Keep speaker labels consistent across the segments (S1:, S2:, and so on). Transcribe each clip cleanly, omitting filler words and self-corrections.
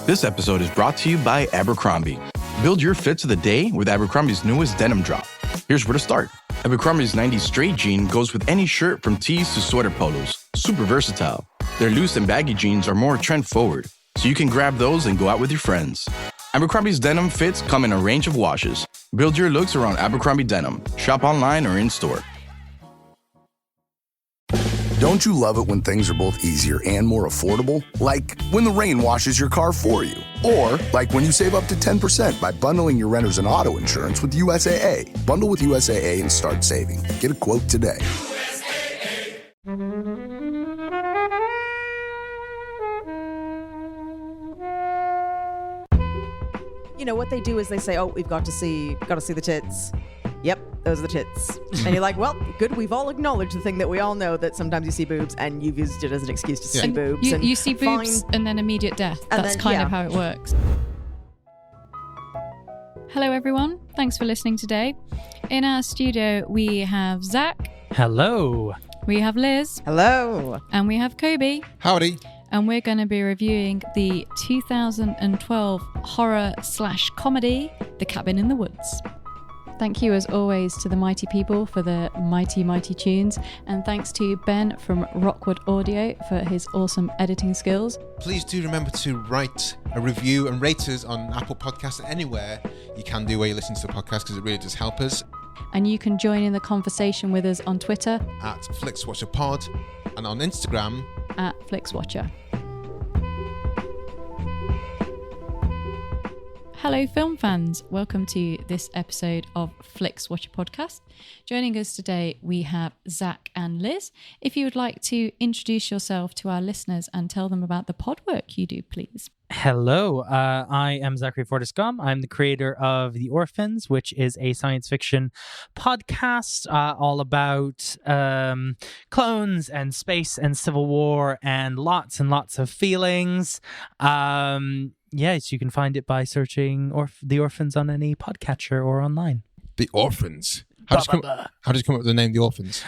S1: This episode is brought to you by Abercrombie. Build your fits of the day with Abercrombie's newest denim drop. Here's where to start. Abercrombie's 90s straight jean goes with any shirt from tees to sweater polos. Super versatile. Their loose and baggy jeans are more trend forward, so you can grab those and go out with your friends. Abercrombie's denim fits come in a range of washes. Build your looks around Abercrombie denim. Shop online or in-store.
S2: Don't you love it when things are both easier and more affordable? Like when the rain washes your car for you. Or like when you save up to 10% by bundling your renters and auto insurance with USAA. Bundle with USAA and start saving. Get a quote today.
S3: You know, what they do is they say, oh, we've got to see the tits. Yep, those are the tits. And you're like, well, good, we've all acknowledged the thing that we all know, that sometimes you see boobs and you've used it as an excuse to see boobs.
S4: You see boobs and then immediate death. That's kind of how it works. Hello, everyone. Thanks for listening today. In our studio, we have Zac.
S5: Hello.
S4: We have Liz.
S3: Hello.
S4: And we have Kobe.
S6: Howdy.
S4: And we're going to be reviewing the 2012 horror/comedy, The Cabin in the Woods. Thank you, as always, to the mighty people for the mighty, mighty tunes. And thanks to Ben from Rockwood Audio for his awesome editing skills.
S6: Please do remember to write a review and rate us on Apple Podcasts and anywhere you can do where you listen to the podcast, because it really does help us.
S4: And you can join in the conversation with us on Twitter
S6: at Flixwatcher Pod and on Instagram
S4: at Flixwatcher. Hello, film fans. Welcome to this episode of Flixwatcher Podcast. Joining us today, we have Zac and Liz. If you would like to introduce yourself to our listeners and tell them about the pod work you do, please.
S5: Hello, I am Zac Fortais-Gomm. I'm the creator of The Orphans, which is a science fiction podcast all about clones and space and civil war and lots of feelings. Yes, you can find it by searching The Orphans on any podcatcher or online.
S6: The Orphans. How did you come up with the name The Orphans?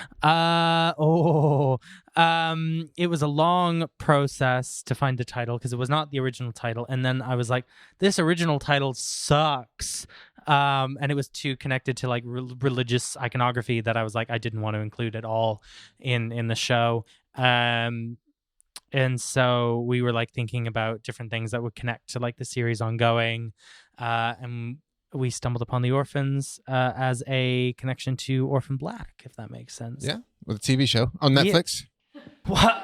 S5: It was a long process to find the title because it was not the original title. And then I was like, this original title sucks. And it was too connected to like religious iconography that I was like, I didn't want to include at all in the show. And so we were like thinking about different things that would connect to like the series ongoing. And we stumbled upon The Orphans as a connection to Orphan Black, if that makes sense.
S6: Yeah, with a TV show on Netflix.
S5: Yeah.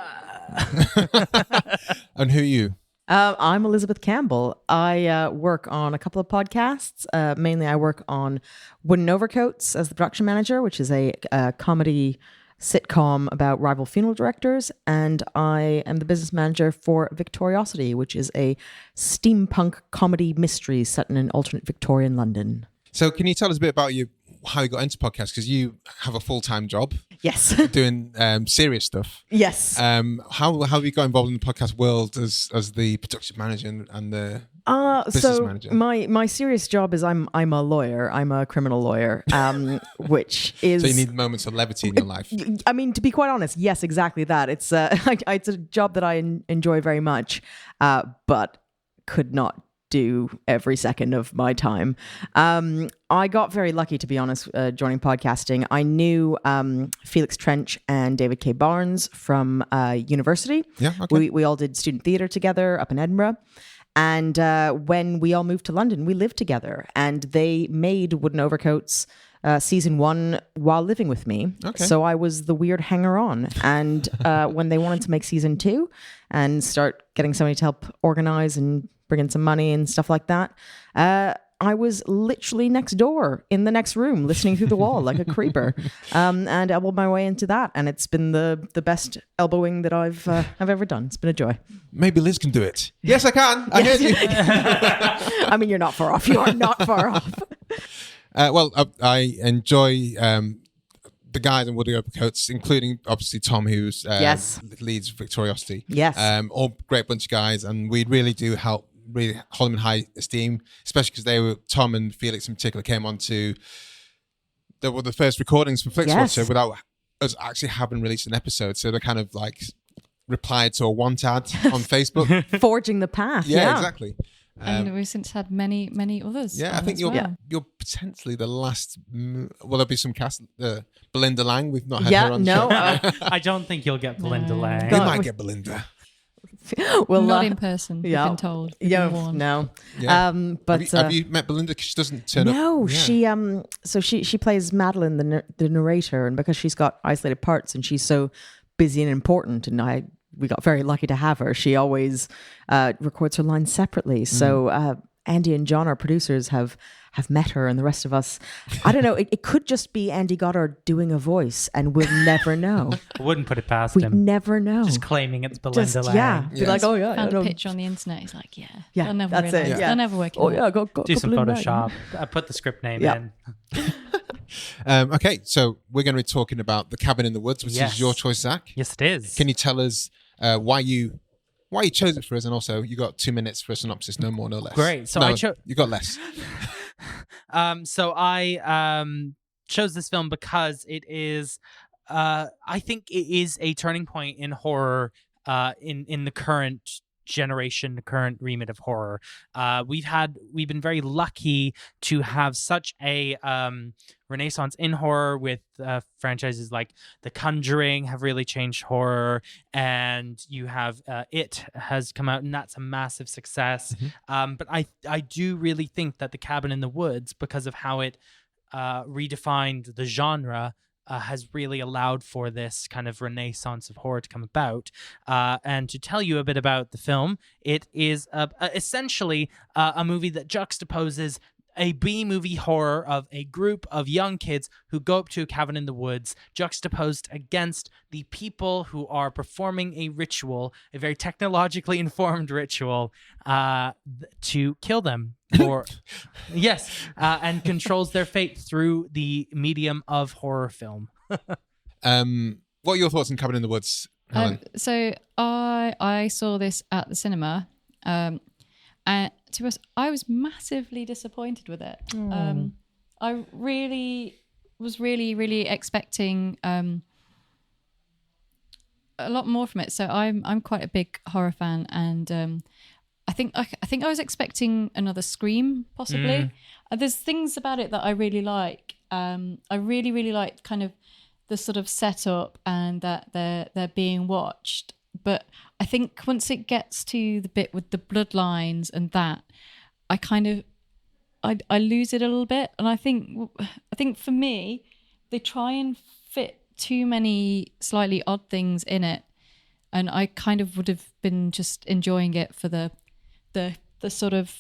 S6: And who are you?
S3: I'm Elizabeth Campbell. I work on a couple of podcasts. Mainly I work on Wooden Overcoats as the production manager, which is a comedy sitcom about rival funeral directors, and I am the business manager for Victoriosity, which is a steampunk comedy mystery set in an alternate Victorian London.
S6: So can you tell us a bit about how you got into podcasts? Because you have a full-time job.
S3: Yes.
S6: Doing serious stuff.
S3: Yes.
S6: How have you got involved in the podcast world as the production manager and the business manager?
S3: My serious job is I'm a lawyer. I'm a criminal lawyer, which is...
S6: So you need moments of levity in your life.
S3: I mean, to be quite honest, yes, exactly that. It's it's a job that I enjoy very much, but could not do every second of my time. I got very lucky, to be honest, joining podcasting. I knew Felix Trench and David K. Barnes from university.
S6: Yeah, okay.
S3: We all did student theatre together up in Edinburgh. And when we all moved to London, we lived together. And they made Wooden Overcoats season 1 while living with me.
S6: Okay.
S3: So I was the weird hanger-on. And when they wanted to make season 2 and start getting somebody to help organize and bring in some money and stuff like that, I was literally next door in the next room listening through the wall like a creeper, and elbowed my way into that. And it's been the best elbowing that I've ever done. It's been a joy.
S6: Maybe Liz can do it. Yes, I can. I heard you.
S3: I mean, you're not far off. You are not far off.
S6: Well, I enjoy the guys in Wooden Overcoats, including obviously Tom, who's leads Victoriosity.
S3: Yes.
S6: All great bunch of guys, and we really do really hold them in high esteem, especially because Tom and Felix in particular came on to were the first recordings for Flixwatcher without us actually having released an episode. So they're kind of like replied to a want ad on Facebook.
S3: Forging the path.
S6: Yeah, exactly.
S4: And we've since had many, many others.
S6: Yeah, I think you're potentially the last. Well, there'll be some cast. Belinda Lang. We've not had her on the show.
S5: I don't think you'll get Belinda Lang.
S6: We might get Belinda.
S3: Well,
S4: not in person. We've been told. We've been warned.
S3: No.
S6: Yeah.
S3: But
S6: have you met Belinda? Because she doesn't turn up.
S3: No,
S6: Yeah.
S3: she plays Madeline, the narrator, and because she's got isolated parts and she's so busy and important, and we got very lucky to have her. She always records her lines separately. So Andy and John, our producers, have met her, and the rest of us, I don't know. It could just be Andy Goddard doing a voice, and we'll never know.
S5: I wouldn't put it past
S3: We
S5: him.
S3: never know.
S5: Just claiming it's Belinda Lang.
S3: Yeah, be like, oh yeah,
S4: Found
S3: I
S4: a
S3: know.
S4: picture on the internet. He's like, yeah,
S3: Yeah,
S4: they'll never
S3: that's it,
S4: realise.
S3: yeah.
S4: They'll never work it
S3: Oh
S4: out.
S3: yeah, go
S5: Do some
S3: Belinda.
S5: Photoshop. Put the script name
S3: Yeah.
S5: in.
S6: Okay, so we're going to be talking about The Cabin in the Woods, which
S5: Yes.
S6: is your choice, Zach.
S5: Yes, it is.
S6: Can you tell us why you chose it for us, and also you got 2 minutes for a synopsis, no more, no less.
S5: Great. So
S6: No,
S5: I chose.
S6: You got less.
S5: So I chose this film because it is, I think it is a turning point in horror in the current generation, the current remit of horror. We've been very lucky to have such a renaissance in horror with franchises like The Conjuring have really changed horror, and you have It has come out, and that's a massive success. But I do really think that The Cabin in the Woods, because of how it redefined the genre, has really allowed for this kind of renaissance of horror to come about. And to tell you a bit about the film, it is essentially a movie that juxtaposes a B-movie horror of a group of young kids who go up to a cabin in the woods, juxtaposed against the people who are performing a ritual, a very technologically informed ritual, to kill them. Yes, and controls their fate through the medium of horror film.
S6: What are your thoughts on Cabin in the Woods, Helen?
S4: So I saw this at the cinema, and to us, I was massively disappointed with it. I really was really expecting a lot more from it. So I'm quite a big horror fan, and I think I was expecting another Scream, possibly. There's things about it that I really like. I really like kind of the sort of setup and that they're being watched. But I think once it gets to the bit with the bloodlines and that, I kind of I lose it a little bit. And I think for me, they try and fit too many slightly odd things in it, and I kind of would have been just enjoying it for the sort of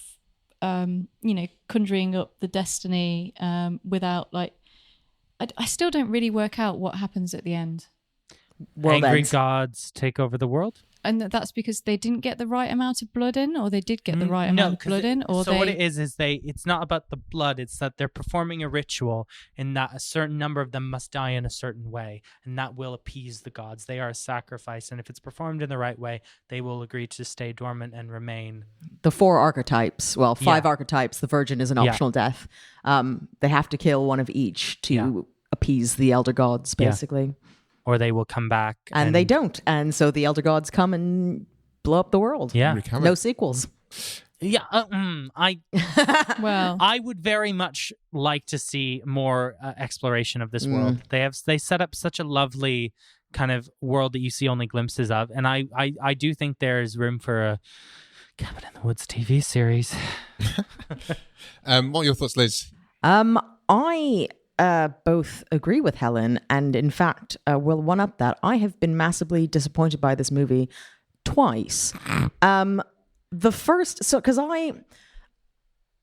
S4: conjuring up the destiny without, like, I still don't really work out what happens at the end.
S3: World
S5: Angry
S3: ends.
S5: gods take over the world.
S4: And that's because they didn't get the right amount of blood in, or they did get the right amount of blood in, or
S5: so what it is it's not about the blood, it's that they're performing a ritual, and that a certain number of them must die in a certain way, and that will appease the gods. They are a sacrifice, and if it's performed in the right way, they will agree to stay dormant and remain.
S3: The 4 archetypes, well, 5 archetypes. The virgin is an optional death. They have to kill one of each to appease the elder gods, basically.
S5: Or they will come back.
S3: And they don't. And so the elder gods come and blow up the world.
S5: Yeah.
S3: No sequels.
S5: Yeah.
S4: well,
S5: I would very much like to see more exploration of this world. They set up such a lovely kind of world that you see only glimpses of. And I do think there's room for a Cabin in the Woods TV series.
S6: What are your thoughts, Liz?
S3: I both agree with Helen, and in fact, will one up that. I have been massively disappointed by this movie twice. The first, so because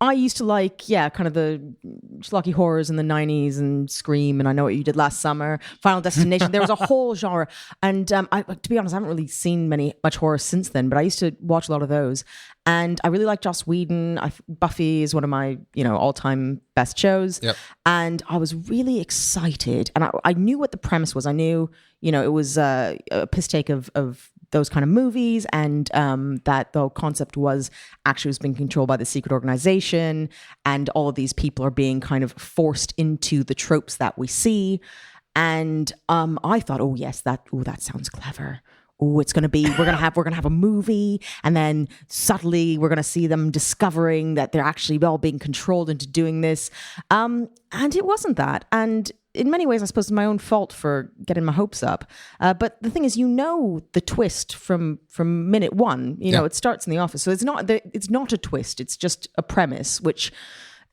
S3: I used to like, kind of the schlocky horrors in the 90s and Scream, and I Know What You Did Last Summer, Final Destination. There was a whole genre. And to be honest, I haven't really seen much horror since then, but I used to watch a lot of those. And I really like Joss Whedon. Buffy is one of my, all-time best shows.
S6: Yep.
S3: And I was really excited. And I knew what the premise was. I knew, it was a piss take of those kind of movies, and that the concept was being controlled by the secret organization, and all of these people are being kind of forced into the tropes that we see. And I thought, that sounds clever. oh, it's going to be, we're going to have a movie, and then subtly we're going to see them discovering that they're actually all being controlled into doing this. And it wasn't that. And in many ways, I suppose it's my own fault for getting my hopes up. But the thing is, the twist from minute one. It starts in the office, so it's not a twist. It's just a premise, which.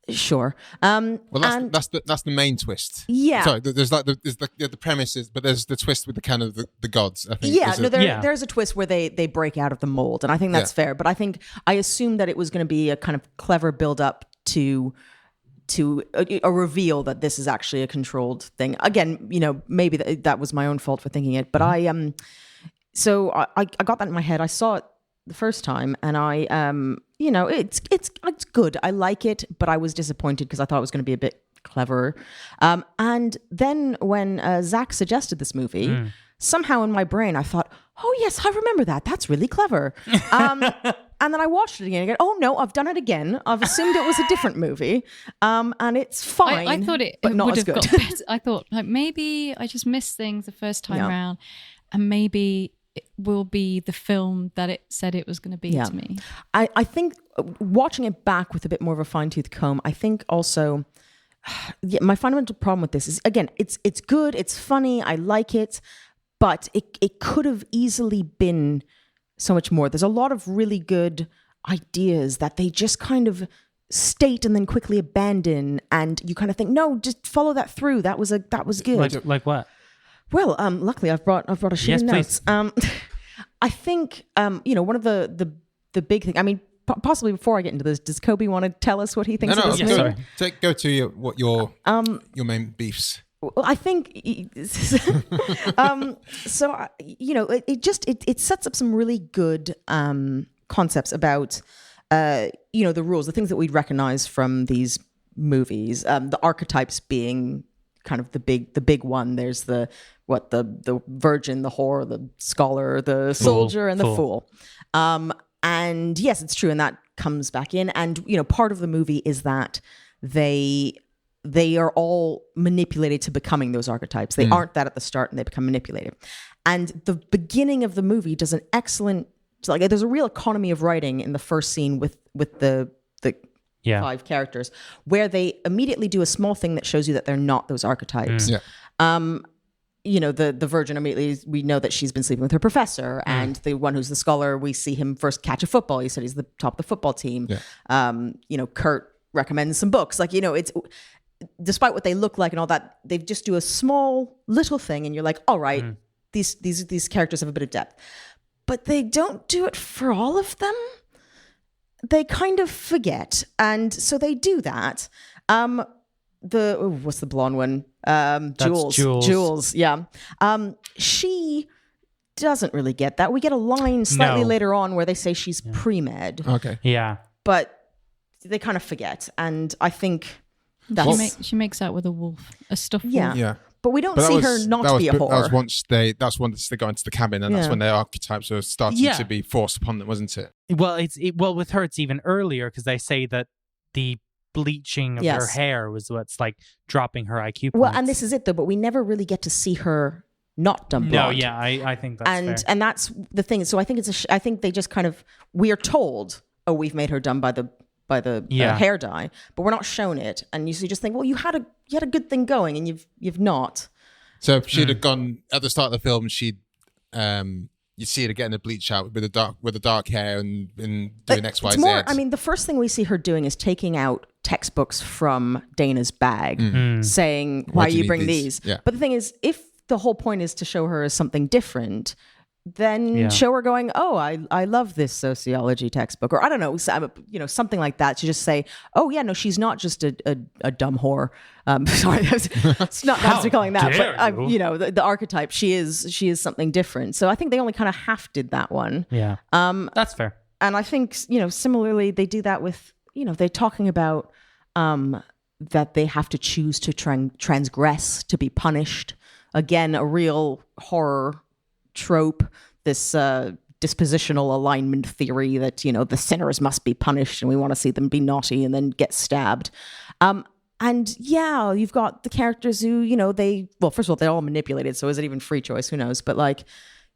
S3: Sure.
S6: Well, that's the main twist.
S3: Yeah.
S6: Sorry, there's the premises, but there's the twist with the kind of the gods. I think.
S3: Yeah. There's a twist where they break out of the mold, and I think that's fair. But I assumed that it was going to be a kind of clever build up to a reveal that this is actually a controlled thing. Again, maybe that was my own fault for thinking it. But so I got that in my head. I saw it the first time, and it's good. I like it, but I was disappointed because I thought it was going to be a bit clever. And then when Zac suggested this movie, somehow in my brain I thought, oh yes, I remember that. That's really clever. And then I watched it again and I go, oh no, I've done it again. I've assumed it was a different movie. And it's fine.
S4: I thought it
S3: but not
S4: would
S3: as
S4: have
S3: good.
S4: got better. I thought maybe I just missed things the first time around, and maybe it will be the film that it said it was going to be to me.
S3: I think watching it back with a bit more of a fine-tooth comb, I think also my fundamental problem with this is, again, it's good, it's funny, I like it, but it could have easily been so much more. There's a lot of really good ideas that they just kind of state and then quickly abandon, and you kind of think, no, just follow that through. That was good.
S5: Like what?
S3: Well, luckily I've brought a sheet of notes. I think one of the big thing. I mean, possibly before I get into this, does Kobe want to tell us what he thinks of this movie?
S6: Sorry. Go to your main beefs.
S3: Well, I think it sets up some really good concepts about the rules, the things that we'd recognize from these movies, the archetypes being kind of the big one. There's the virgin, the whore, the scholar, the soldier, and the fool. And yes, it's true, and that comes back in. And part of the movie is that they are all manipulated to becoming those archetypes. They aren't that at the start, and they become manipulated. And the beginning of the movie does an excellent, there's a real economy of writing in the first scene with the 5 characters, where they immediately do a small thing that shows you that they're not those archetypes. The virgin, immediately we know that she's been sleeping with her professor, and the one who's the scholar, we see him first catch a football. He said he's the top of the football team. Kurt recommends some books. It's despite what they look like and all that, they just do a small little thing, and you're like, all right, these characters have a bit of depth, but they don't do it for all of them. They kind of forget, and so they do that. What's the blonde one? Jules. Yeah. She doesn't really get that. We get a line slightly later on where they say she's pre-med.
S6: Okay.
S5: Yeah.
S3: But they kind of forget, and I think
S4: she makes out with a wolf, a stuffed wolf.
S6: Yeah.
S3: But we don't see her not be a whore.
S6: That was once they got into the cabin, and that's when their archetypes were starting to be forced upon them, wasn't it?
S5: Well, with her, it's even earlier, because they say that the bleaching of her hair was what's dropping her IQ points.
S3: Well, and this is it though, but we never really get to see her not done blonde.
S5: No, I think that's fair.
S3: And that's the thing. So I think I think they just kind of, we are told, oh, we've made her dumb by the hair dye, but we're not shown it, and you just think, well, you had a good thing going, and you've not.
S6: So if she'd have gone at the start of the film, she'd you see her getting a bleach out with the dark hair and doing X, Y, Z.
S3: I mean, the first thing we see her doing is taking out textbooks from Dana's bag, saying, "Why do you bring these?"
S6: Yeah.
S3: But the thing is, if the whole point is to show her as something different, then show her going, "Oh, I love this sociology textbook," or I don't know, something like that. To just say, "Oh yeah, no, she's not just a dumb whore." Sorry, it's not nice to be calling that, but the archetype, she is something different. So I think they only kind of half did that one.
S5: Yeah, that's fair.
S3: And I think similarly they do that with they're talking about that they have to choose to transgress to be punished. Again, a real horror trope, this dispositional alignment theory that the sinners must be punished, and we want to see them be naughty and then get stabbed. And you've got the characters who first of all, they're all manipulated, so is it even free choice? Who knows? But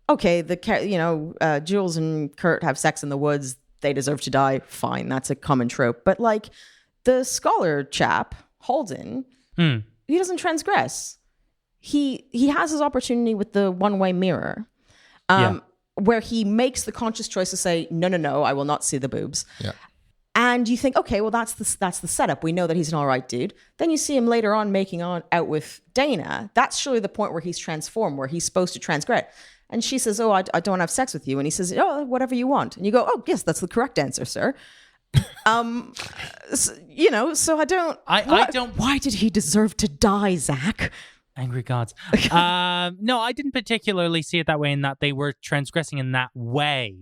S3: okay, Jules and Kurt have sex in the woods. They deserve to die. Fine. That's a common trope. But like the scholar chap, Holden, he doesn't transgress. He has his opportunity with the one-way mirror, where he makes the conscious choice to say, no, I will not see the boobs.
S6: Yeah.
S3: And you think, okay, well, that's the setup. We know that he's an all right dude. Then you see him later on making out with Dana. That's surely the point where he's transformed, where he's supposed to transgress. And she says, oh, I don't have sex with you. And he says, oh, whatever you want. And you go, oh, yes, that's the correct answer, sir. So I don't... Why did he deserve to die, Zack?
S5: Angry gods. No, I didn't particularly see it that way, in that they were transgressing in that way.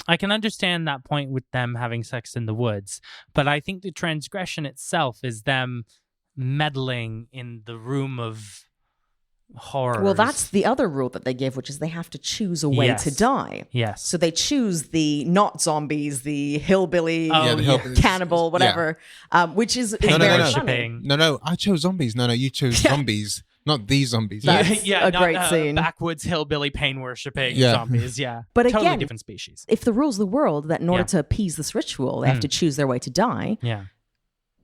S5: I can understand that point with them having sex in the woods, but I think the transgression itself is them meddling in the room of horrors.
S3: Well, that's the other rule that they give, which is they have to choose a way to die.
S5: Yes.
S3: So they choose the not zombies, the hillbilly, cannibal, whatever, which is very funny.
S6: No, I chose zombies. No, you chose zombies, not these zombies.
S3: That's a great scene.
S5: Backwoods hillbilly pain worshipping zombies. Yeah,
S3: but
S5: totally
S3: again,
S5: different species.
S3: If the rules of the world that in order to appease this ritual, they have to choose their way to die.
S5: Yeah.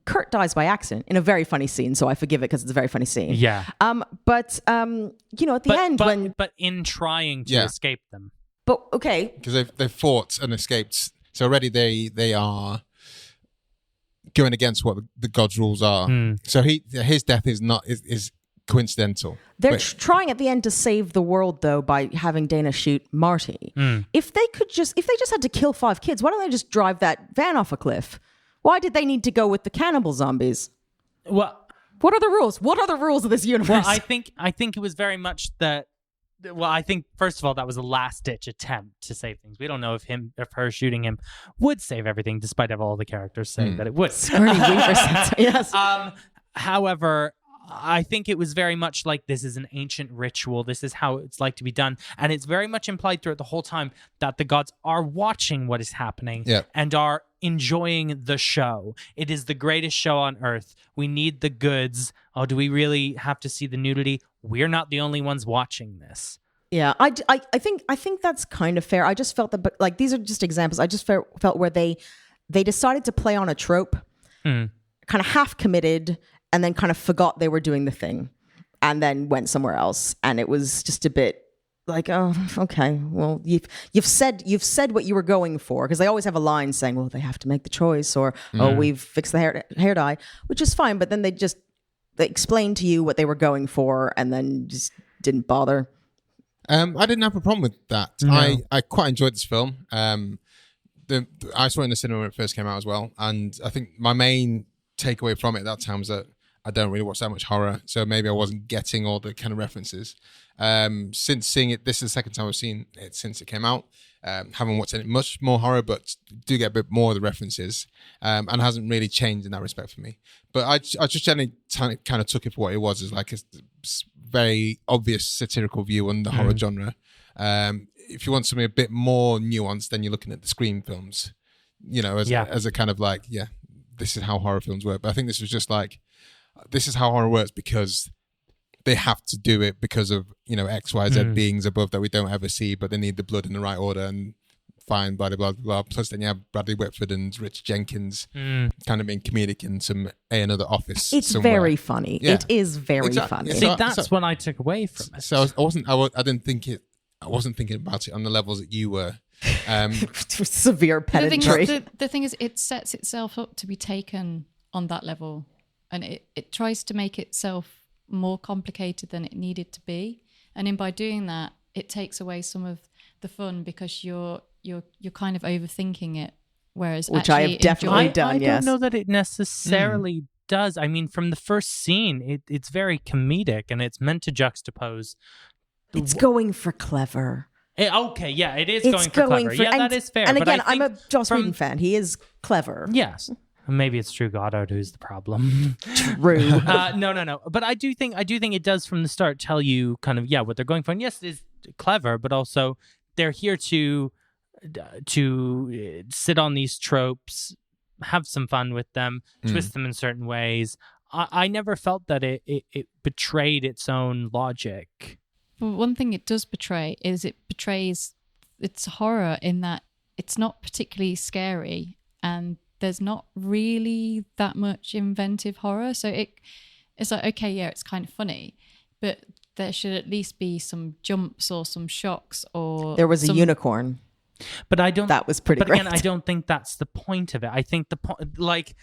S3: Kurt dies by accident in a very funny scene, so I forgive it because it's a very funny scene.
S5: Yeah.
S3: But at the end,
S5: but in trying to escape them.
S3: But okay,
S6: because they've fought and escaped, so already they are going against what the god's rules are. So his death is coincidental.
S3: They're trying at the end to save the world, though, by having Dana shoot Marty. If they just had to kill 5 kids, why don't they just drive that van off a cliff? Why did they need to go with the cannibal zombies?
S5: Well,
S3: what are the rules? What are the rules of this universe?
S5: Well, I think it was very much that. Well, I think first of all that was a last-ditch attempt to save things. We don't know if her shooting him would save everything, despite all the characters saying that it would.
S3: Sigourney Weaver said, yes.
S5: However, I think it was very much like this is an ancient ritual. This is how it's like to be done. And it's very much implied throughout the whole time that the gods are watching what is happening and are enjoying the show. It is the greatest show on earth. We need the goods. Oh, do we really have to see the nudity? We're not the only ones watching this.
S3: Yeah, I think that's kind of fair. I just felt that, but like these are just examples. I just felt where they decided to play on a trope, kind of half committed, and then kind of forgot they were doing the thing, and then went somewhere else, and it was just a bit like, oh, okay, well, you've said what you were going for, because they always have a line saying, well, they have to make the choice, or oh, we've fixed the hair dye, which is fine, but then they explained to you what they were going for, and then just didn't bother.
S6: I didn't have a problem with that. No. I quite enjoyed this film. I saw it in the cinema when it first came out as well, and I think my main takeaway from it at that time was that I don't really watch that much horror, so maybe I wasn't getting all the kind of references. Since seeing it, this is the second time I've seen it since it came out. Haven't watched any much more horror, but do get a bit more of the references, and hasn't really changed in that respect for me. But I just generally kind of took it for what it was, as like a very obvious satirical view on the horror genre. If you want something a bit more nuanced, then you're looking at the Scream films, as a kind of like, this is how horror films work. But I think this was just like, this is how horror works because they have to do it because of, X, Y, Z beings above that we don't ever see, but they need the blood in the right order and fine, blah, blah, blah, blah. Plus then you have Bradley Whitford and Rich Jenkins kind of being comedic in another office.
S3: It's
S6: somewhere.
S3: Very funny. Yeah. It is very funny.
S5: See, that's what I took away from it.
S6: So I wasn't thinking about it on the levels that you were.
S3: Severe penetration.
S4: The thing is, it sets itself up to be taken on that level, and it tries to make itself more complicated than it needed to be, and by doing that, it takes away some of the fun because you're kind of overthinking it. Whereas,
S3: which I have definitely done.
S5: I don't know that it necessarily does. I mean, from the first scene, it's very comedic, and it's meant to juxtapose.
S3: It's going for clever.
S5: It is going for clever. That is fair.
S3: And again, I'm a Joss Whedon fan. He is clever.
S5: Yes. Maybe it's Drew Goddard who's the problem.
S3: True.
S5: No. But I do think it does from the start tell you kind of, what they're going for. And yes, it is clever, but also they're here to sit on these tropes, have some fun with them, twist them in certain ways. I never felt that it betrayed its own logic.
S4: Well, one thing it does portray is it's horror in that it's not particularly scary and there's not really that much inventive horror. So it's like, okay, yeah, it's kind of funny, but there should at least be some jumps or some shocks or...
S3: There was a unicorn.
S5: But I don't...
S3: That was pretty
S5: great. But again,
S3: great.
S5: I don't think that's the point of it. I think the point... Like,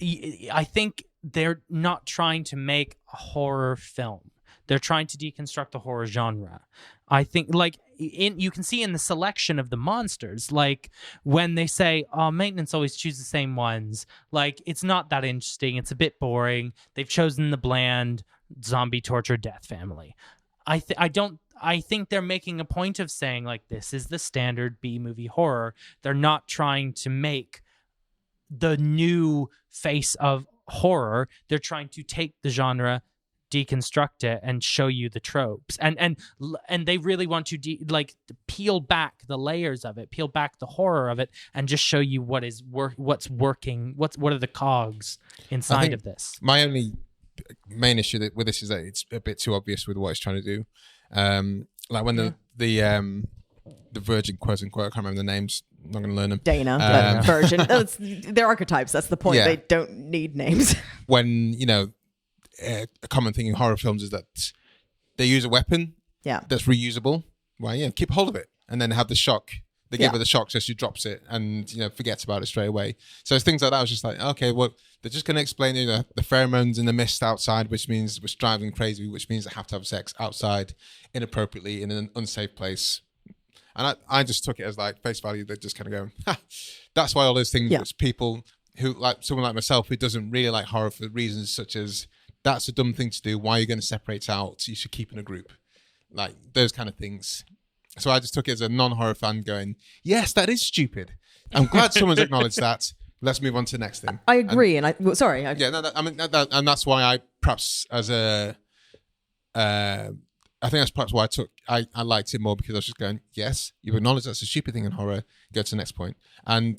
S5: I think they're not trying to make a horror film. They're trying to deconstruct the horror genre. I think, like, you can see in the selection of the monsters, like, when they say, oh, maintenance always choose the same ones. Like, it's not that interesting. It's a bit boring. They've chosen the bland zombie torture death family. I think they're making a point of saying, like, this is the standard B-movie horror. They're not trying to make the new face of horror. They're trying to take the genre, deconstruct it, and show you the tropes. And they really want to peel back the layers of it, peel back the horror of it, and just show you what's working, what are the cogs inside of this.
S6: My only main issue with this is that it's a bit too obvious with what it's trying to do. Like when the Virgin, quote unquote, I can't remember the names. I'm not going to learn them.
S3: Dana, Virgin. They're archetypes. That's the point.
S6: Yeah.
S3: They don't need names.
S6: When, a common thing in horror films is that they use a weapon that's reusable. Well, keep hold of it. And then have the shock. They give her the shock so she drops it and, forgets about it straight away. So it's things like that. I was just like, okay, well, they're just going to explain the pheromones in the mist outside, which means we're driving crazy, which means they have to have sex outside inappropriately in an unsafe place. And I just took it as like face value. They're just kind of going, that's why all those things, which people who, like someone like myself, who doesn't really like horror for reasons such as, that's a dumb thing to do. Why are you going to separate out? You should keep in a group. Like those kind of things. So I just took it as a non-horror fan going, yes, that is stupid. I'm glad someone's acknowledged that. Let's move on to the next thing.
S3: I agree. And that's
S6: why I perhaps as a, I think that's perhaps why I liked it more, because I was just going, yes, you've acknowledged that's a stupid thing in horror. Go to the next point. And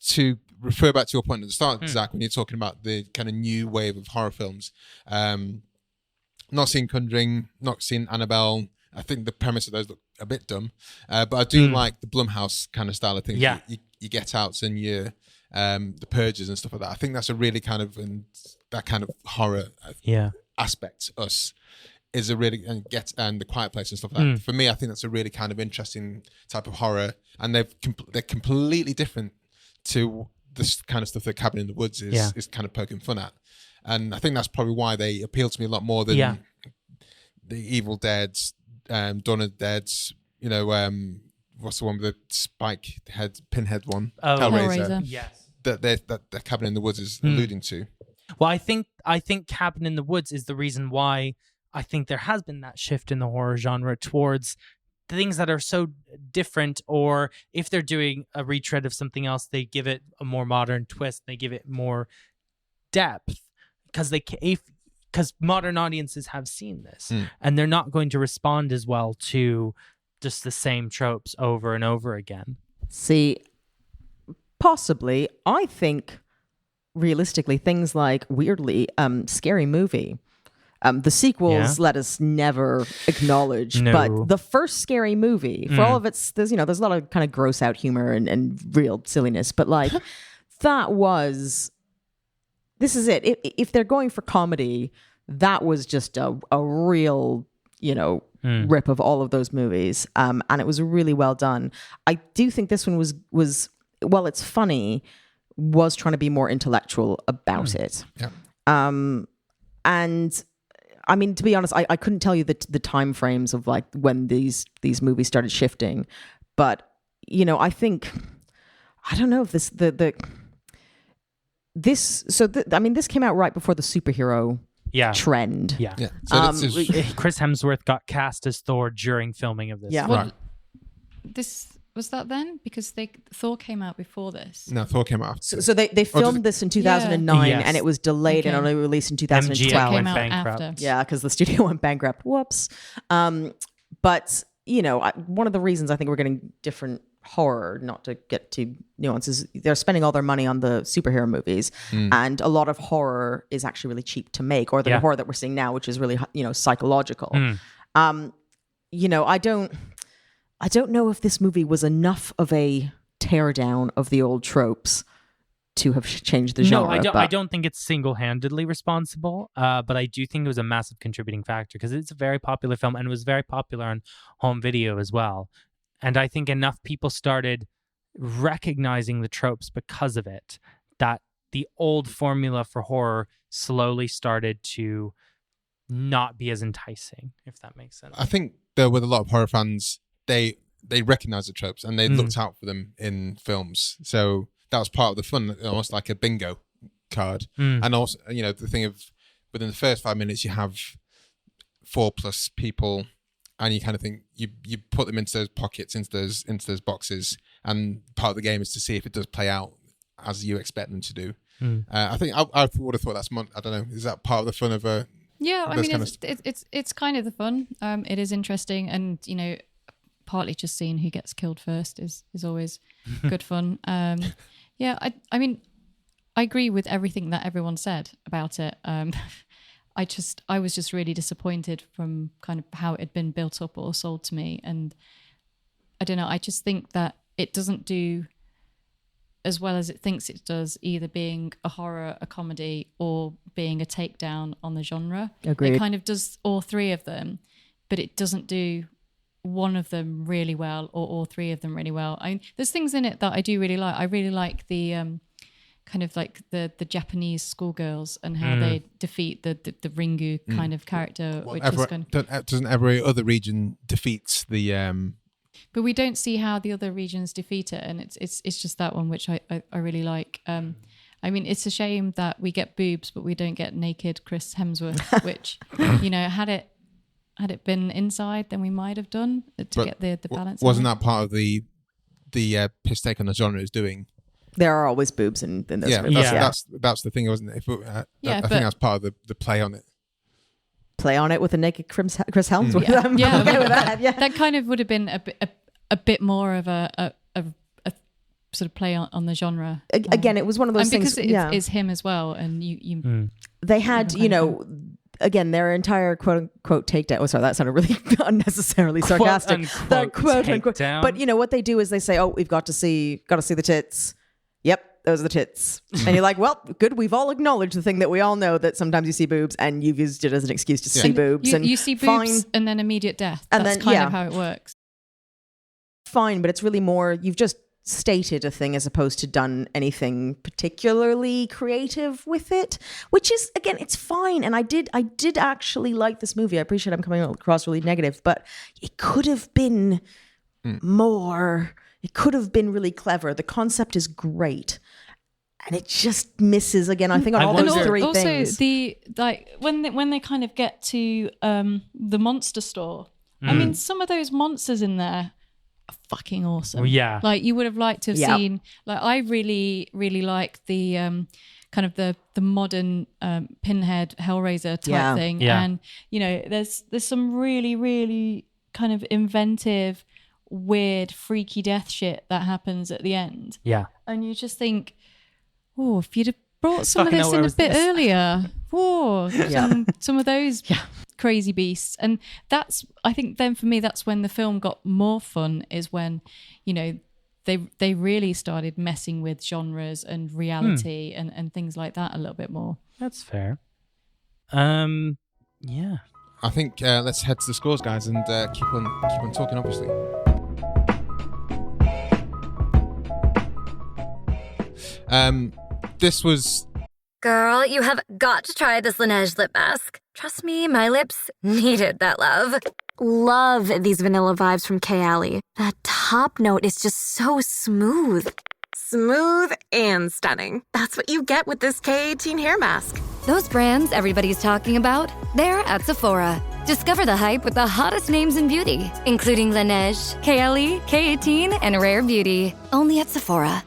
S6: to refer back to your point at the start, Zach, when you're talking about the kind of new wave of horror films, not seen Conjuring, not seen Annabelle. I think the premise of those look a bit dumb, but I do like the Blumhouse kind of style of things.
S5: Yeah.
S6: You Get Outs and your the Purges and stuff like that. I think that's a really kind of that kind of horror aspect. Us is a really and the Quiet Place and stuff like that. For me, I think that's a really kind of interesting type of horror, and they're completely different to this kind of stuff that Cabin in the Woods is kind of poking fun at. And I think that's probably why they appeal to me a lot more than the Evil Dead, Dawn of the Dead, what's the one with the spike head, pinhead one?
S4: Hellraiser.
S5: Yes.
S6: That Cabin in the Woods is alluding to.
S5: Well, I think Cabin in the Woods is the reason why I think there has been that shift in the horror genre towards things that are so different, or if they're doing a retread of something else, they give it a more modern twist. They give it more depth because modern audiences have seen this and they're not going to respond as well to just the same tropes over and over again.
S3: See, possibly, I think realistically things like weirdly Scary Movie, the sequels let us never acknowledge, but the first Scary Movie, for all of its, there's a lot of kind of gross out humor and real silliness, but like this is it. If they're going for comedy, that was just a real, rip of all of those movies. And it was really well done. I do think this one was while it's funny, was trying to be more intellectual about it.
S6: Yeah.
S3: And I mean, to be honest, I couldn't tell you the time frames of like when these movies started shifting, but I think, I don't know if this came out right before the superhero trend.
S5: Yeah.
S6: So
S5: Chris Hemsworth got cast as Thor during filming of this.
S3: Yeah.
S6: right.
S4: Was that then? Because Thor came out before this.
S6: No, Thor came out.
S3: So they filmed this in 2009
S5: Yes.
S3: and it was delayed and only released in 2012.
S5: MGM
S4: Came
S5: went
S4: out
S5: bankrupt.
S4: after.
S3: Yeah, because the studio went bankrupt. Whoops. But one of the reasons I think we're getting different horror, not to get too nuances, they're spending all their money on the superhero movies, and a lot of horror is actually really cheap to make, or the horror that we're seeing now, which is really psychological. I don't know if this movie was enough of a teardown of the old tropes to have changed the genre.
S5: No, I don't think it's single-handedly responsible, but I do think it was a massive contributing factor because it's a very popular film and it was very popular on home video as well. And I think enough people started recognizing the tropes because of it that the old formula for horror slowly started to not be as enticing, if that makes sense.
S6: I think there with a lot of horror fans, they recognized the tropes and they looked out for them in films. So that was part of the fun, almost like a bingo card. And also, the thing of within the first 5 minutes, you have 4+ people, and you kind of think you put them into those pockets, into those boxes, and part of the game is to see if it does play out as you expect them to do. I think I would have thought that's I don't know. Is that part of the fun of a?
S4: Yeah, I mean, it's kind of the fun. It is interesting, and partly just seeing who gets killed first is always good fun. Yeah, I mean, I agree with everything that everyone said about it. I was just really disappointed from kind of how it had been built up or sold to me, and I don't know. I just think that it doesn't do as well as it thinks it does, either being a horror, a comedy, or being a takedown on the genre.
S3: Agreed.
S4: It kind of does all three of them, but it doesn't do one of them really well or all three of them really well. There's things in it that I do really like. I really like the kind of like the Japanese schoolgirls and how they defeat the Ringu kind of character.
S6: Doesn't every other region defeats the...
S4: But we don't see how the other regions defeat it, and it's just that one which I really like. I mean, it's a shame that we get boobs, but we don't get naked Chris Hemsworth, which, had it been inside, then we might have done to get the balance.
S6: Wasn't that part of the piss take on the genre is doing?
S3: There are always boobs in those movies.
S6: That's the thing, wasn't it? I think that's part of the play on it.
S3: Play on it with a naked Chris Hemsworth. I'm okay with that. Yeah,
S4: that kind of would have been a bit more of a sort of play on the genre.
S3: Again, it was one of those things.
S4: Because it's him as well, and you
S3: they had again their entire quote unquote takedown. Oh, sorry, that sounded really unnecessarily sarcastic.
S5: Quote unquote.
S3: But what they do is they say, "Oh, we've got to see the tits." Yep. Those are the tits. And you're like, well, good. We've all acknowledged the thing that we all know, that sometimes you see boobs, and you've used it as an excuse to see boobs.
S4: You see boobs and then immediate death. That's kind of how it works.
S3: Fine, but it's really more, you've just stated a thing as opposed to done anything particularly creative with it, which is, again, it's fine. And I did actually like this movie. I appreciate I'm coming across really negative, but it could have been more. It could have been really clever. The concept is great. And it just misses again, I think, on all those three things.
S4: Also, when they kind of get to the monster store, I mean, some of those monsters in there are fucking awesome.
S5: Yeah.
S4: Like, you would have liked to have seen, like, I really, really like the kind of the modern Pinhead Hellraiser type thing. Yeah. And, there's some really, really kind of inventive, weird, freaky death shit that happens at the end.
S5: Yeah.
S4: And you just think, oh, if you'd have brought some of this in a bit earlier, some of those crazy beasts. And that's, I think then for me, that's when the film got more fun, is when, they really started messing with genres and reality and things like that a little bit more.
S5: That's fair. Yeah.
S6: I think let's head to the scores, guys, and keep on talking, obviously. This was...
S7: Girl, you have got to try this Laneige lip mask. Trust me, my lips needed that love. Love these vanilla vibes from Kayali. That top note is just so smooth. Smooth and stunning. That's what you get with this K18 hair mask.
S8: Those brands everybody's talking about, they're at Sephora. Discover the hype with the hottest names in beauty, including Laneige, Kayali, K18, and Rare Beauty. Only at Sephora.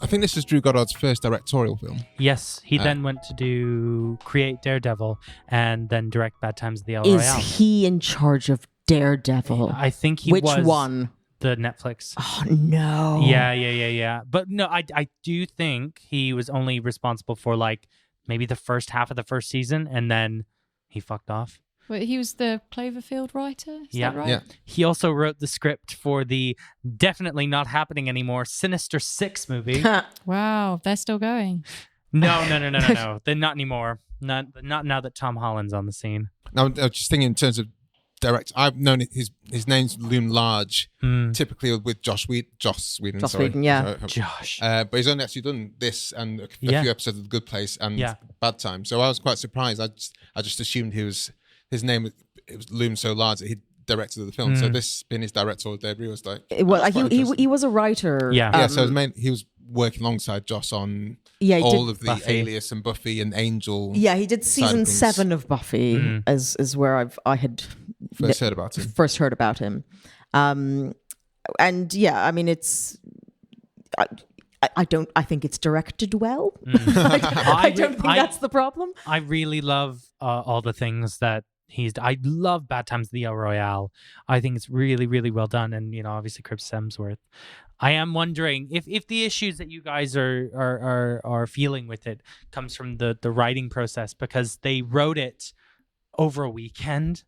S6: I think this is Drew Goddard's first directorial film.
S5: Yes, he then went to create Daredevil and then direct Bad Times at the El Royale.
S3: Is he in charge of Daredevil?
S5: I think he
S3: was.
S5: Which
S3: one?
S5: The Netflix.
S3: Oh, no.
S5: Yeah. But no, I do think he was only responsible for like maybe the first half of the first season, and then he fucked off.
S4: Well, he was the Cloverfield writer. Is that right?
S6: Yeah.
S5: He also wrote the script for the definitely not happening anymore Sinister Six movie.
S4: Wow, they're still going.
S5: No. They're not anymore. Not now that Tom Holland's on the scene.
S6: Now, I was just thinking in terms of direct. I've known his name's loomed large, typically with Joss Whedon.
S3: Joss Whedon, yeah.
S5: Josh.
S6: But he's only actually done this and a few episodes of The Good Place and Bad Time. So I was quite surprised. I just assumed his name it was loomed so large that he directed the film. So this being his directorial debut was like.
S3: Well, he was a writer.
S5: Yeah.
S6: So he was working alongside Joss on all of the
S5: Buffy.
S6: Alias and Buffy and Angel.
S3: Yeah, he did season 7 of Buffy, as where I had
S6: First heard about him.
S3: And yeah, I mean, it's. I think it's directed well. I don't think that's the problem.
S5: I really love all the things that I love Bad Times at the El Royale. I think it's really, really well done. And, obviously Chris Hemsworth. I am wondering if the issues that you guys are feeling with it comes from the writing process, because they wrote it over a weekend.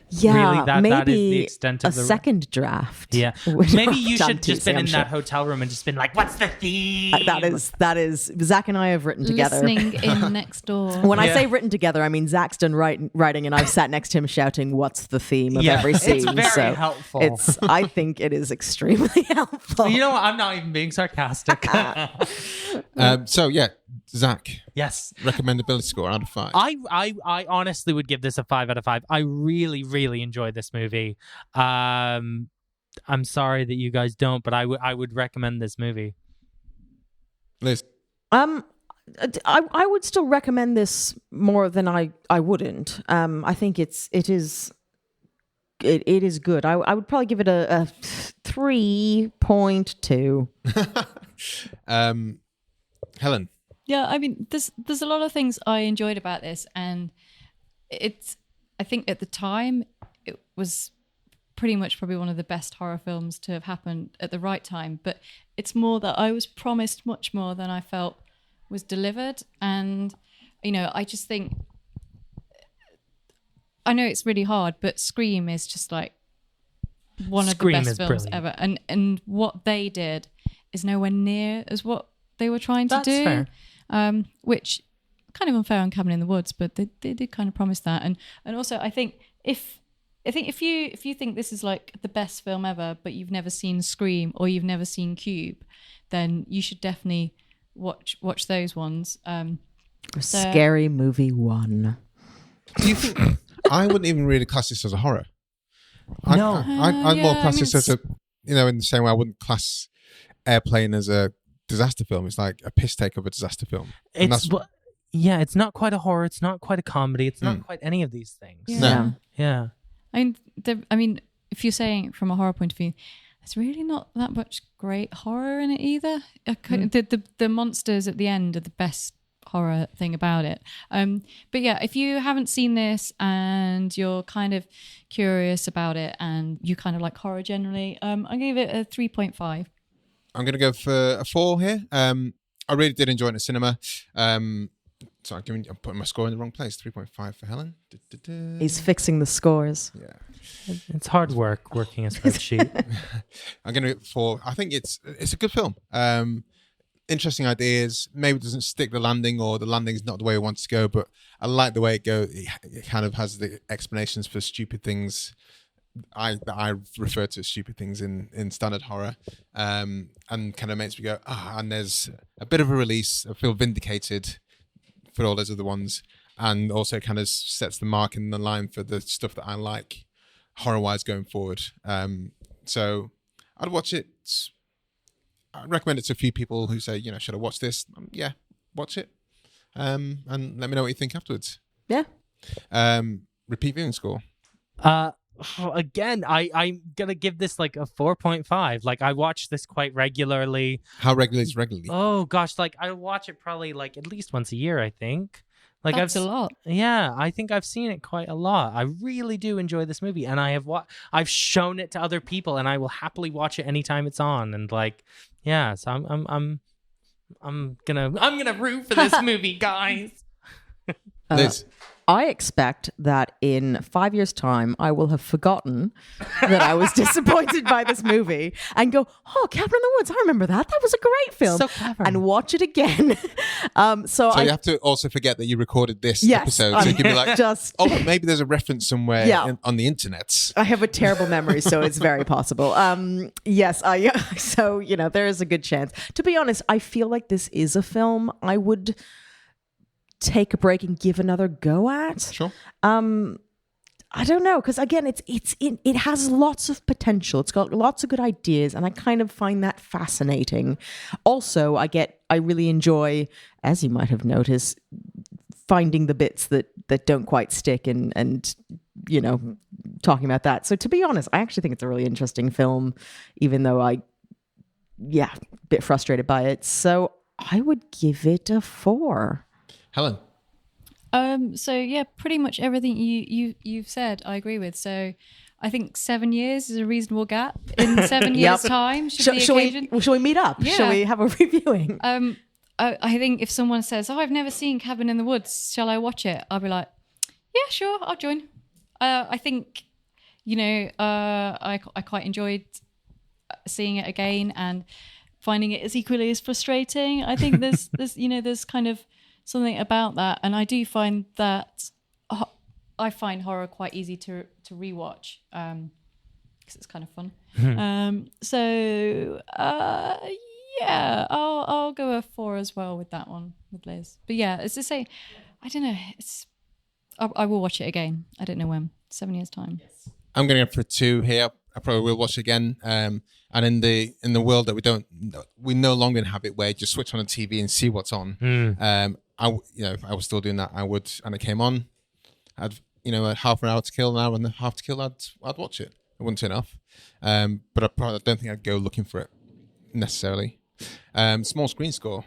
S3: Yeah,
S5: really, that is the extent of
S3: a second draft.
S5: Yeah, maybe you should just been in that hotel room and just been like, "What's the theme?"
S3: That is. Zac and I have written together.
S4: Listening in next door.
S3: When I say written together, I mean Zac's done writing, and I've sat next to him shouting, "What's the theme of every scene?"
S5: It's very helpful.
S3: I think it is extremely helpful.
S5: You know what? I'm not even being sarcastic.
S6: So yeah, Zac.
S5: Yes.
S6: Recommendability score out of 5.
S5: I honestly would give this a 5 out of 5. I really, really enjoyed this movie. I'm sorry that you guys don't, but I would recommend this movie.
S6: Liz.
S3: I would still recommend this more than I wouldn't. I think it is good. I would probably give it a 3.2.
S6: Helen.
S4: Yeah, I mean, there's a lot of things I enjoyed about this, and I think at the time it was pretty much probably one of the best horror films to have happened at the right time. But it's more that I was promised much more than I felt was delivered, and I just think, I know it's really hard, but Scream is just like one of the best films ever, and what they did is nowhere near as what they were trying to do.
S5: Fair.
S4: Which kind of unfair on Cabin in the Woods, but they did kind of promise that. And also I think if you think this is like the best film ever, but you've never seen Scream or you've never seen Cube, then you should definitely watch those ones.
S3: Scary Movie 1.
S6: Do you think I wouldn't even really class this as a horror?
S5: No.
S6: I'd more class this as a, in the same way I wouldn't class Airplane as a disaster film. It's like a piss take of a disaster film.
S5: It's not quite a horror. It's not quite a comedy. It's not quite any of these things.
S4: Yeah. I mean, if you're saying from a horror point of view, there's really not that much great horror in it either. The monsters at the end are the best horror thing about it. But yeah, if you haven't seen this and you're kind of curious about it and you kind of like horror generally, I'm going to give it a 3.5.
S6: I'm going to go for a 4 here. I really did enjoy it in the cinema. Sorry, I'm putting my score in the wrong place. 3.5 for Helen.
S3: He's fixing the scores.
S6: Yeah,
S5: it's hard work working a spreadsheet.
S6: I'm going to give it 4. I think it's a good film. Interesting ideas. Maybe it doesn't stick the landing, or the landing's not the way it wants to go. But I like the way it goes. It kind of has the explanations for stupid things. I refer to as stupid things in standard horror, and kind of makes me go, and there's a bit of a release. I feel vindicated for all those other ones, and also kind of sets the mark in the line for the stuff that I like horror-wise going forward. So I'd watch it. I'd recommend it to a few people who say, should I watch this? Yeah, watch it, and let me know what you think afterwards.
S3: Yeah.
S6: Repeat viewing score.
S5: Again, I'm gonna give this like a 4.5. Like, I watch this quite regularly.
S6: How regularly is regularly?
S5: Oh gosh, like I watch it probably like at least once a year, I think. Like,
S4: that's a lot.
S5: Yeah, I think I've seen it quite a lot. I really do enjoy this movie, and I've shown it to other people, and I will happily watch it anytime it's on. And like, yeah, so I'm gonna root for this movie, guys.
S6: Liz.
S3: I expect that in 5 years' time, I will have forgotten that I was disappointed by this movie and go, oh, Cabin in the Woods, I remember that. That was a great film.
S5: So clever.
S3: And watch it again. So
S6: you have to also forget that you recorded this episode. So you can be like, maybe there's a reference somewhere on the internet.
S3: I have a terrible memory, so it's very possible. So, there is a good chance. To be honest, I feel like this is a film I would take a break and give another go at.
S6: Sure.
S3: I don't know, because again, it has lots of potential. It's got lots of good ideas, and I kind of find that fascinating. Also, I really enjoy, as you might have noticed, finding the bits that don't quite stick and talking about that. So to be honest, I actually think it's a really interesting film, even though a bit frustrated by it. So I would give it a 4.
S6: Helen?
S4: So yeah, pretty much everything you've said, I agree with. So I think 7 years is a reasonable gap. In 7 years' time, shall
S3: we meet up?
S4: Yeah.
S3: Shall we have a reviewing?
S4: I think if someone says, "Oh, I've never seen Cabin in the Woods, shall I watch it?" I'll be like, "Yeah, sure, I'll join." I think, I quite enjoyed seeing it again and finding it as equally as frustrating. I think there's kind of something about that, and I do find that I find horror quite easy to rewatch because it's kind of fun. I'll go a 4 as well with that one with Liz. But yeah, it's to say, I don't know. I will watch it again. I don't know when. 7 years' time.
S6: I'm going to go for a 2 here. I probably will watch it again. And in the world that we no longer have it where you just switch on the TV and see what's on. If I was still doing that, I would. And it came on. I'd a half an hour to kill, an hour and a half to kill. I'd watch it. It wouldn't turn off. But I don't think I'd go looking for it necessarily. Small screen score.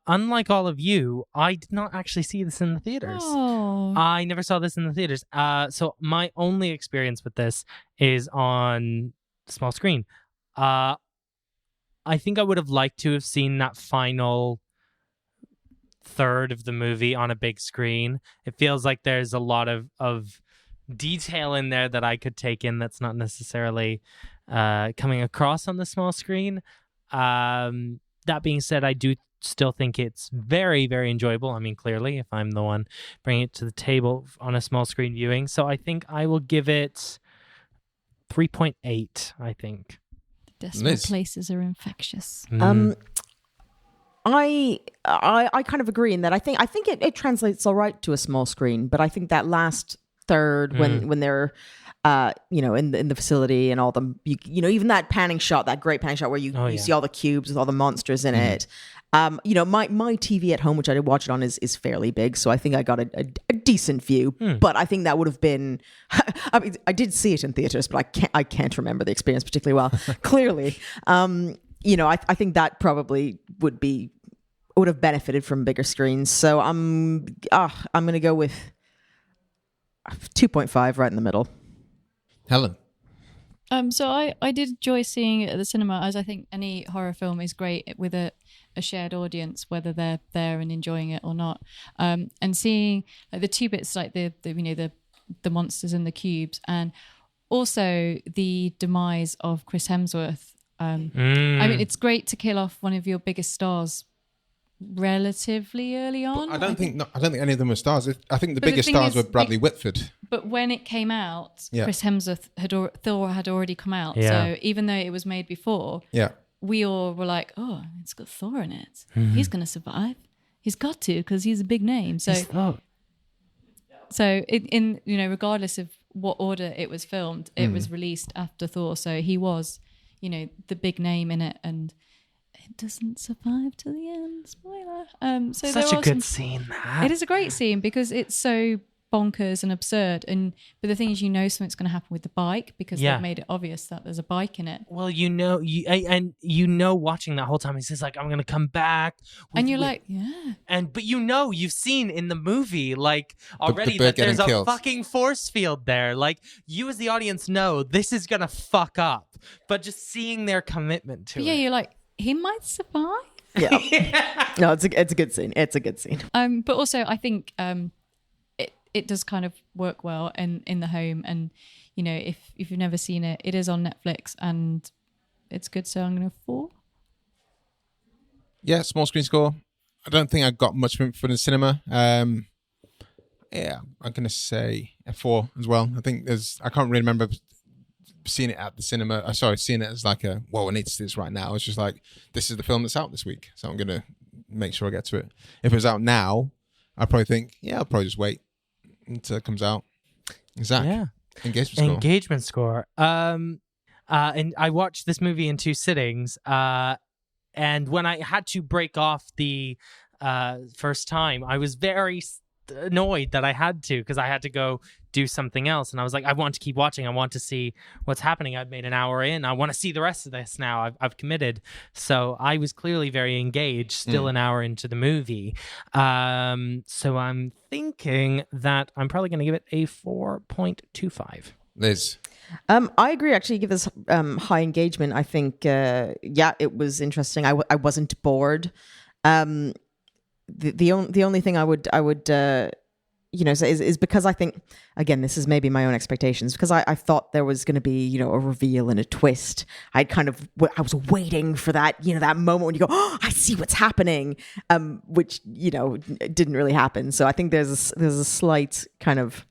S5: Unlike all of you, I did not actually see this in the theaters.
S4: Oh.
S5: I never saw this in the theaters. So my only experience with this is on small screen. I think I would have liked to have seen that final third of the movie on a big screen. It feels like there's a lot of detail in there that I could take in that's not necessarily coming across on the small screen. That being said, I do still think it's very, very enjoyable. I mean, clearly, if I'm the one bringing it to the table on a small screen viewing. So I think I will give it 3.8, I think.
S4: Decimal places are infectious.
S3: I kind of agree in that I think it translates all right to a small screen, but I think that last third when they're in the facility and all the even that panning shot, that great panning shot where you see all the cubes with all the monsters in it. My TV at home, which I did watch it on, is fairly big, so I think I got a decent view. But I think that would have been. I mean, I did see it in theaters, but I can't remember the experience particularly well. Clearly, I think that probably would have benefited from bigger screens. So I'm going to go with 2.5, right in the middle.
S6: Helen.
S4: So I did enjoy seeing it at the cinema, as I think any horror film is great with a shared audience, whether they're there and enjoying it or not. And seeing the two bits, like the monsters and the cubes, and also the demise of Chris Hemsworth. I mean, it's great to kill off one of your biggest stars relatively early on.
S6: I don't think any of them were stars. I think the biggest stars were Bradley Whitford.
S4: But when it came out, Chris Hemsworth Thor had already come out. So even though it was made before, we all were like, "Oh, it's got Thor in it. He's going to survive. He's got to, because he's a big name." So, in regardless of what order it was filmed, it was released after Thor. So he was, the big name in it, and it doesn't survive to the end. Spoiler. So
S5: such a good scene.
S4: It is a great scene because it's so bonkers and absurd. But the thing is, something's going to happen with the bike because they've made it obvious that there's a bike in it.
S5: Well, watching that whole time, he says like, "I'm going to come back,"
S4: and you're like, "Yeah."
S5: But you've seen in the movie like already that there's a fucking force field there. Like you as the audience know this is going to fuck up, but just seeing their commitment to it.
S4: Yeah, you're like, he might survive.
S3: Yeah. No, it's a good scene. It's a good scene.
S4: But also, I think it does kind of work well in the home. And, you know, if you've never seen it, it is on Netflix and it's good. So I'm going to 4.
S6: Yeah, small screen score. I don't think I got much for the cinema. Yeah, I'm going to say a 4 as well. I think I can't really remember seeing it at the cinema. Seeing it as like I need to see this right now. It's just like, this is the film that's out this week. So I'm going to make sure I get to it. If it was out now, I'd probably think, I'll probably just wait until it comes out. Zac, engagement score.
S5: And I watched this movie in 2 sittings. And when I had to break off the first time, I was very annoyed that I had to, because I had to go do something else. And I was like, I want to keep watching. I want to see what's happening. I've made an hour in. I want to see the rest of this now. I've committed. So I was clearly very engaged, still an hour into the movie. So I'm thinking that I'm probably going to give it a 4.25.
S6: Liz?
S3: I agree. Actually, give this high engagement. I think, it was interesting. I wasn't bored. The only thing I would say is because I think, again, this is maybe my own expectations, because I thought there was going to be, a reveal and a twist. I was waiting for that, that moment when you go, oh, I see what's happening, which, didn't really happen. So I think there's a slight kind of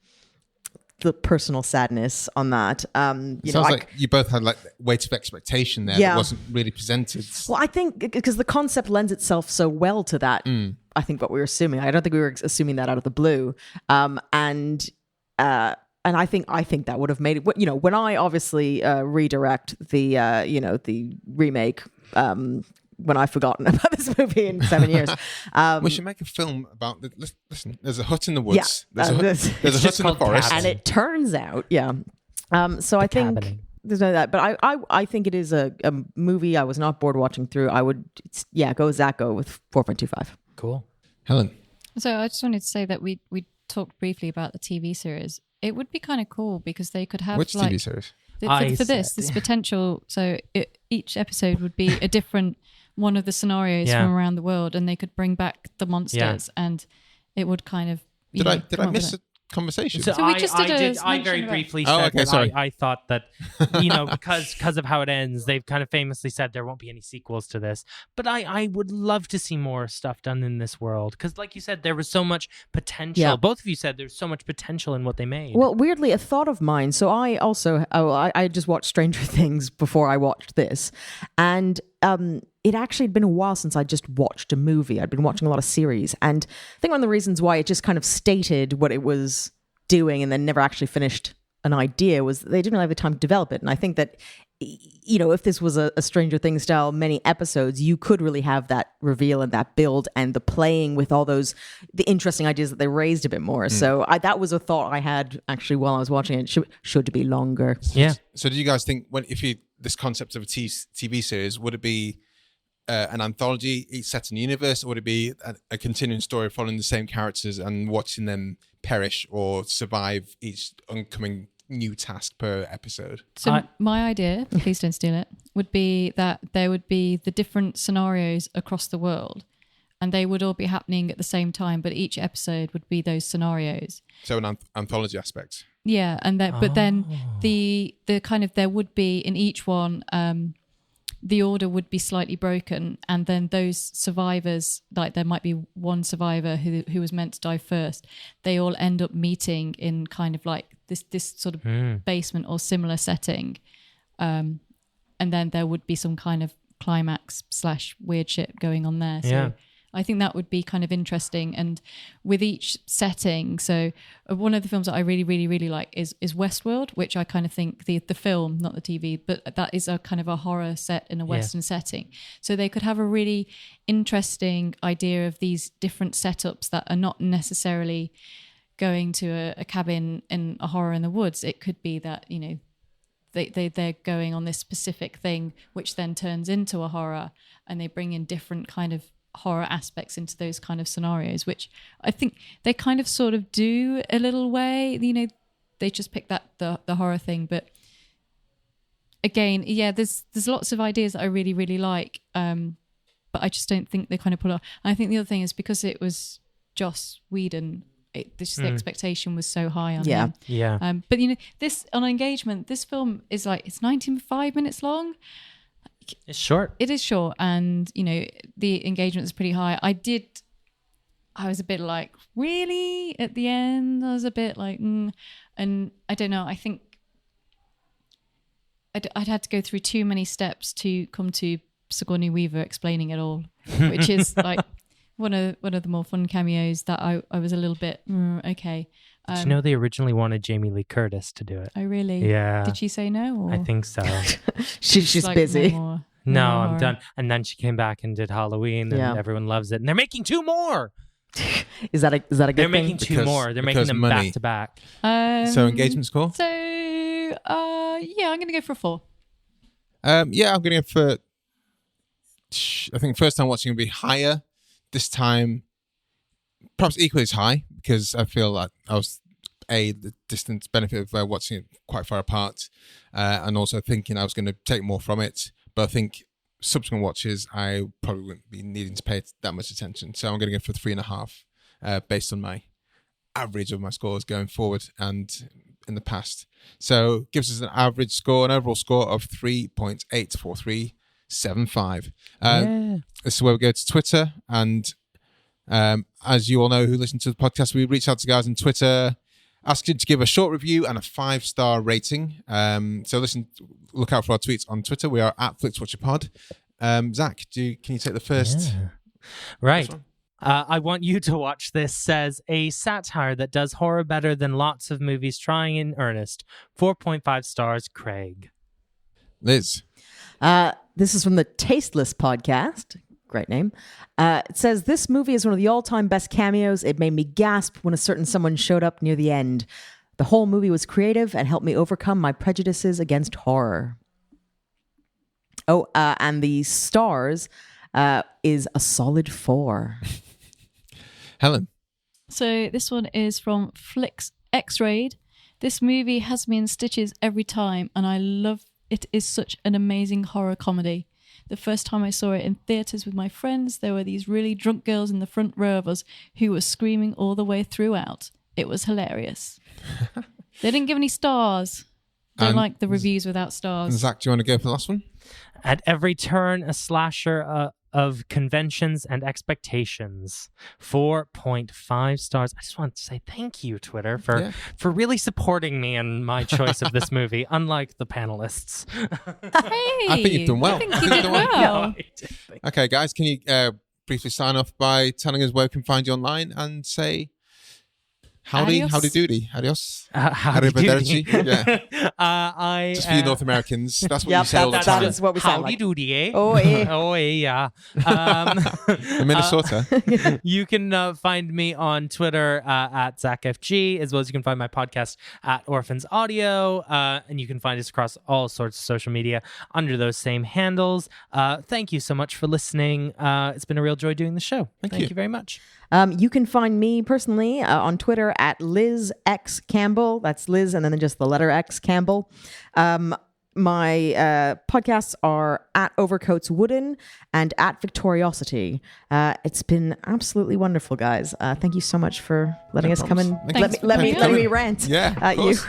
S3: the personal sadness on that.
S6: Sounds like you both had like weight of expectation there that wasn't really presented.
S3: Well, I think because the concept lends itself so well to that. I think what we were assuming. I don't think we were assuming that out of the blue. And I think that would have made it. When I obviously redirect the remake. When I've forgotten about this movie in 7 years.
S6: We should make a film about... Listen, there's a hut in the woods.
S3: Yeah,
S6: there's a hut in the forest.
S3: And it turns out, so I think...
S5: Cabining.
S3: There's no that, but I think it is a movie I was not bored watching through. I would, go Zac, go with 4.25.
S5: Cool.
S6: Helen?
S4: So I just wanted to say that we talked briefly about the TV series. It would be kind of cool because they could have...
S6: Which TV series?
S4: For this potential... So each episode would be a different... one of the scenarios from around the world, and they could bring back the monsters, and it would kind of...
S6: Did I miss a conversation?
S4: So we just did
S5: I very briefly said that I thought that, because of how it ends, they've kind of famously said there won't be any sequels to this. But I would love to see more stuff done in this world, because like you said, there was so much potential.
S3: Yeah.
S5: Both of you said there's so much potential in what they made.
S3: Well, weirdly, a thought of mine. So I also, I just watched Stranger Things before I watched this. And it actually had been a while since I just watched a movie. I'd been watching a lot of series. And I think one of the reasons why it just kind of stated what it was doing and then never actually finished an idea was they didn't really have the time to develop it. And I think that, if this was a Stranger Things style many episodes, you could really have that reveal and that build and the playing with all the interesting ideas that they raised a bit more. So that was a thought I had actually while I was watching it. Should be longer.
S5: Yeah.
S6: So do you guys think this concept of a TV series, would it be an anthology each set in the universe, or would it be a continuing story following the same characters and watching them perish or survive each oncoming new task per episode?
S4: So my idea, please don't steal it, would be that there would be the different scenarios across the world, and they would all be happening at the same time, but each episode would be those scenarios.
S6: So an anthology aspect.
S4: Yeah, and but then the kind of, there would be in each one, the order would be slightly broken, and then those survivors, like there might be one survivor who was meant to die first, they all end up meeting in kind of like this sort of basement or similar setting, and then there would be some kind of climax / weird shit going on there. So I think that would be kind of interesting. And with each setting, so one of the films that I really, really, really like is Westworld, which I kind of think the film, not the TV, but that is a kind of a horror set in a Western setting. So they could have a really interesting idea of these different setups that are not necessarily going to a cabin in a horror in the woods. It could be that, they're going on this specific thing, which then turns into a horror, and they bring in different kind of horror aspects into those kind of scenarios, which I think they kind of sort of do a little way. They just pick the horror thing, but again, there's lots of ideas that I really, really like, but I just don't think they kind of pull off. And I think the other thing is because it was Joss Whedon, the expectation was so high on
S3: Yeah.
S4: him.
S5: Yeah.
S4: But this on Engagement, this film is like, it's 95 minutes long.
S5: It's short.
S4: It is short, and the engagement is pretty high. I was a bit like, really? At the end, I was a bit like, and I don't know. I think I'd had to go through too many steps to come to Sigourney Weaver explaining it all, which is like one of the more fun cameos that I was a little bit okay.
S5: Did you know they originally wanted Jamie Lee Curtis to do it?
S4: Oh, really?
S5: Yeah.
S4: Did she say no? Or?
S5: I think so.
S3: She's
S4: Like
S3: busy.
S5: No, I'm
S4: horror.
S5: done. And then she came back and did Halloween, and everyone loves it. And they're making 2 more.
S3: Is that a good
S5: They're
S3: thing?
S5: making 2 more. They're making
S6: because
S5: them
S6: money.
S5: back to back.
S6: So engagement score?
S4: So yeah, I'm gonna go for 4.
S6: Yeah, I'm going to go for... I think first time watching will be higher. This time, perhaps equally as high, because I feel like I was, the distance benefit of watching it quite far apart, and also thinking I was going to take more from it. But I think subsequent watches, I probably wouldn't be needing to pay that much attention. So I'm going to go for 3.5, based on my average of my scores going forward and in the past. So gives us an average score, an overall score of 3.84375. This is where we go to Twitter, and as you all know who listen to the podcast, we reach out to guys on Twitter, ask you to give a short review and a 5-star rating. So look out for our tweets on Twitter. We are at FlixWatcherPod. Zach, can you take the first?
S5: Yeah. Right. I want you to watch this, says a satire that does horror better than lots of movies trying in earnest. 4.5 stars, Craig.
S6: Liz.
S3: This is from the Tasteless podcast. Great name. It says, this movie is one of the all-time best cameos. It made me gasp when a certain someone showed up near the end. The whole movie was creative and helped me overcome my prejudices against horror. Oh, and the stars is a solid 4.
S6: Helen.
S4: So this one is from Flix X-Rayed. This movie has me in stitches every time, and I love it. Is such an amazing horror comedy. The first time I saw it in theatres with my friends, there were these really drunk girls in the front row of us who were screaming all the way throughout. It was hilarious. They didn't give any stars. Don't like the reviews without stars.
S6: Zach, do you want to go for the last one?
S5: At every turn, a slasher of conventions and expectations. 4.5 stars. I just want to say thank you, Twitter, for really supporting me in my choice of this movie, unlike the panelists.
S4: Hey,
S6: I think you've done well.
S4: I think you did well.
S5: No, I did.
S6: Okay, guys, can you briefly sign off by telling us where we can find you online and say howdy,
S4: Adios.
S6: howdy doody, adios.
S5: Howdy doody.
S6: Yeah. Just for you
S5: I
S6: North Americans, that's what
S3: Yep,
S6: you say all the
S3: that
S6: time.
S3: is what we sound
S5: howdy
S3: like.
S5: doody, eh?
S3: Oh, eh.
S5: Oh, yeah.
S6: In Minnesota.
S5: You can find me on Twitter at ZachFG, as well as you can find my podcast at Orphans Audio, and you can find us across all sorts of social media under those same handles. Thank you so much for listening. It's been a real joy doing the show. Thank you very much.
S3: You can find me personally on Twitter at Liz X Campbell. That's Liz and then just the letter X Campbell. My podcasts are at Overcoats Wooden and at Victoriosity. It's been absolutely wonderful, guys. Thank you so much for letting us come and
S6: Thanks.
S3: let me
S6: Thanks.
S3: rant
S6: Yeah, of
S3: at you.
S6: course.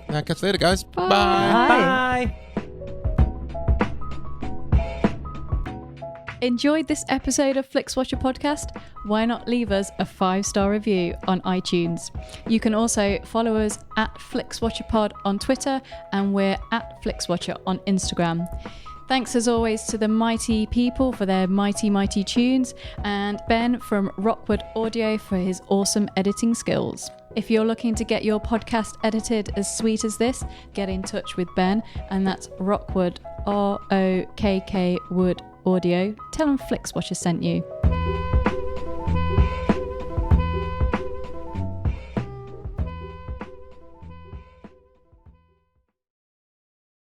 S6: Catch you later, guys. Bye.
S5: Bye.
S4: Enjoyed this episode of Flixwatcher podcast? Why not leave us a 5-star review on iTunes? You can also follow us at FlixWatcherPod on Twitter, and we're at FlixWatcher on Instagram. Thanks as always to the mighty people for their mighty, mighty tunes, and Ben from Rockwood Audio for his awesome editing skills. If you're looking to get your podcast edited as sweet as this, get in touch with Ben, and that's Rockwood, ROKK Wood Audio. Tell them Flixwatcher sent you.